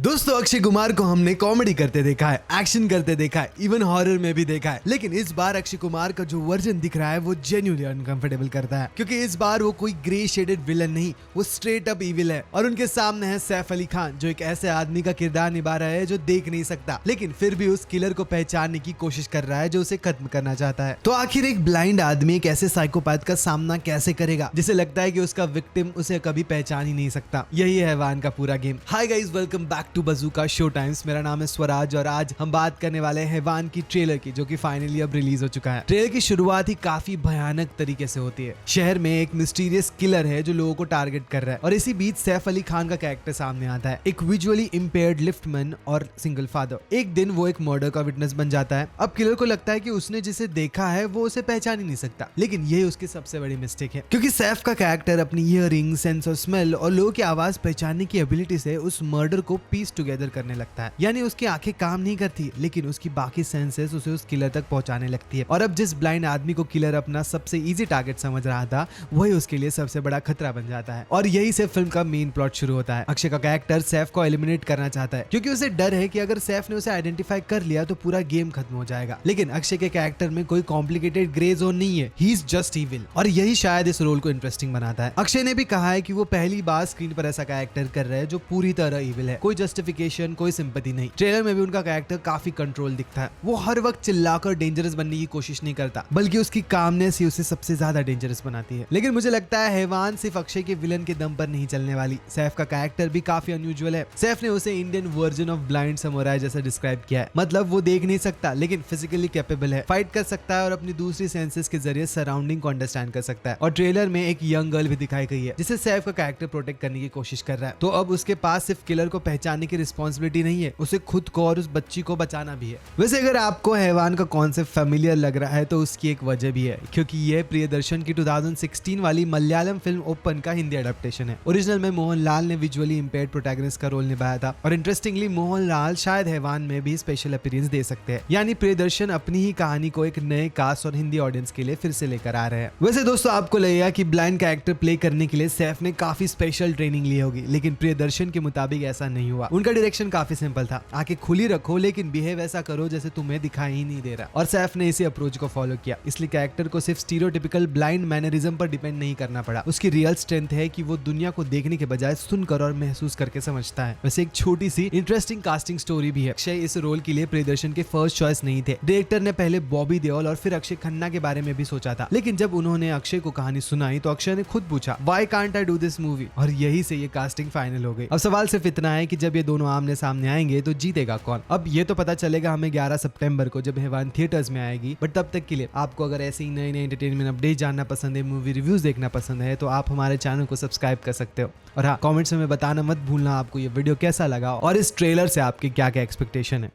दोस्तों अक्षय कुमार को हमने कॉमेडी करते देखा है, एक्शन करते देखा है, इवन हॉरर में भी देखा है, लेकिन इस बार अक्षय कुमार का जो वर्जन दिख रहा है वो जेन्युइनली अनकंफर्टेबल करता है, क्योंकि इस बार वो कोई ग्रे शेडेड विलन नहीं, वो स्ट्रेट अप इविल है। और उनके सामने है सैफ अली खान, जो एक ऐसे आदमी का किरदार निभा रहा है जो देख नहीं सकता, लेकिन फिर भी उस किलर को पहचानने की कोशिश कर रहा है जो उसे खत्म करना चाहता है। तो आखिर एक ब्लाइंड आदमी एक ऐसे साइकोपैथ का सामना कैसे करेगा जिसे लगता है कि उसका विक्टिम उसे कभी पहचान ही नहीं सकता। यही है हैवान का पूरा game. Hi guys, welcome back to Bazooka show times. मेरा नाम है स्वराज और आज हम बात करने वाले हैं हैवान की ट्रेलर की, जो कि फाइनली अब रिलीज हो चुका है। ट्रेलर की शुरुआत ही काफी भयानक तरीके से होती है। शहर में एक मिस्टीरियस किलर है जो लोगों को टारगेट कर रहा है, और इसी बीच सैफ अली खान का कैरेक्टर सामने आता है, एक विजुअली इंपेयर्ड लिफ्टमैन और सिंगल फादर। एक दिन वो एक मर्डर का विटनेस बन जाता है। अब किलर को लगता है कि उसने जिसे देखा है वो उसे पहचान ही नहीं सकता, लेकिन यही उसकी सबसे बड़ी मिस्टेक है, क्योंकि सैफ का कैरेक्टर अपनी हियरिंग, सेंस ऑफ स्मेल और लोगों की आवाज पहचानने की एबिलिटी से उस मर्डर को पीस टुगेदर करने लगता है। यानी उसकी आंखें काम नहीं करती, लेकिन उसकी बाकी सेंसेस उसे उस किलर तक पहुंचाने लगती है। और अब जिस ब्लाइंड आदमी को किलर अपना सबसे इजी टारगेट समझ रहा था, वही उसके लिए सबसे बड़ा खतरा बन जाता है। और यही से फिल्म का मेन प्लॉट शुरू होता है। अक्षय का कैरेक्टर सैफ को एलिमिनेट करना चाहता है, क्योंकि उसे डर है कि अगर सैफ ने उसे आइडेंटिफाई कर लिया तो पूरा गेम खत्म हो जाएगा। लेकिन अक्षय के कैरेक्टर में कोई कॉम्प्लिकेटेड ग्रे जोन नहीं है, ही इज जस्ट इविल। और यही शायद इस रोल को इंटरेस्टिंग बनाता है। अक्षय ने भी कहा है कि वो पहली बार स्क्रीन पर ऐसा कैरेक्टर कर रहे हैं जो पूरी तरह इविल है, कोई जस्टिफिकेशन, कोई सिंपैथी नहीं। ट्रेलर में भी उनका कैरेक्टर काफी कंट्रोल दिखता है। वो हर वक्त चिल्लाकर डेंजरस बनने की कोशिश नहीं करता, बल्कि उसकी कामनेस ही उसे सबसे ज्यादा डेंजरस बनाती है। लेकिन मुझे लगता है हैवान सिर्फ अक्षय के विलन के दम पर नहीं चलने वाली। सैफ का कैरेक्टर भी काफी अनयूजुअल है। सैफ ने उसे Indian version of blind samurai जैसा डिस्क्राइब किया है। मतलब वो देख नहीं सकता, लेकिन फिजिकली कैपेबल है, फाइट कर सकता है और अपनी दूसरी सेंसेस के जरिए सराउंडिंग को अंडरस्टैंड कर सकता है। और ट्रेलर में एक यंग गर्ल भी दिखाई गई है, जिसे सैफ का कैरेक्टर प्रोटेक्ट करने की कोशिश कर रहा है। तो अब उसके पास सिर्फ किलर को पहचानने की रिस्पॉन्सिबिलिटी नहीं है, उसे खुद को और उस बच्ची को बचाना भी है। वैसे अगर आपको हैवान का कॉन्सेप्ट फेमिलियर लग रहा है तो उसकी एक वजह भी है, क्योंकि यह प्रियदर्शन की 2016 वाली मलयालम फिल्म ओपन का हिंदी एडेप्टेशन है। ओरिजिनल में मोहनलाल ने विजुअली इंपेयर्ड प्रोटैगनिस्ट का रोल निभाया था, और इंटरेस्टिंगली मोहनलाल शायद हैवान में भी स्पेशल अपीयरेंस दे सकते हैं। यानी प्रियदर्शन अपनी ही कहानी को एक नए कास्ट और हिंदी ऑडियंस के लिए फिर से लेकर आ रहे हैं। वैसे दोस्तों, आपको लगेगा कि ब्लाइंड कैरेक्टर प्ले करने के लिए सैफ ने काफी स्पेशल ट्रेनिंग ली होगी, लेकिन प्रियदर्शन के मुताबिक ऐसा नहीं हुआ। उनका डायरेक्शन काफी सिंपल था, आंखें खुली रखो लेकिन बिहेव ऐसा करो जैसे तुम्हें दिखाई ही नहीं दे रहा। और सैफ ने इसी अप्रोच को फॉलो किया, इसलिए कैरेक्टर को सिर्फ स्टीरियोटिपिकल ब्लाइंड मैनरिज्म पर डिपेंड नहीं करना पड़ा। उसकी रियल स्ट्रेंथ है कि वो दुनिया को देखने के बजाय सुनकर और महसूस करके समझता है। वैसे एक छोटी सी इंटरेस्टिंग कास्टिंग स्टोरी भी है। अक्षय इस रोल के लिए प्रियदर्शन के फर्स्ट चॉइस नहीं थे। डायरेक्टर ने पहले बॉबी देओल और फिर अक्षय खन्ना के बारे में भी सोचा था, लेकिन जब उन्होंने अक्षय को कहानी सुनाई तो अक्षय ने खुद पूछा, why can't I do this movie, और यही से ये कास्टिंग फाइनल हो गई। अब सवाल सिर्फ इतना है कि जब ये दोनों आमने सामने आएंगे तो जीतेगा कौन। अब ये तो पता चलेगा हमें 11 सितंबर को, जब हैवान थिएटर्स में आएगी। बट तब तक के लिए आपको अगर ऐसे ही नए नए एंटरटेनमेंट अपडेट जानना पसंद है, मूवी रिव्यूज देखना पसंद है, तो आप हमारे चैनल को सब्सक्राइब कर सकते हो। और हाँ, कमेंट्स में बताना मत भूलना आपको ये वीडियो कैसा लगा और इस ट्रेलर से आपके क्या क्या एक्सपेक्टेशन है।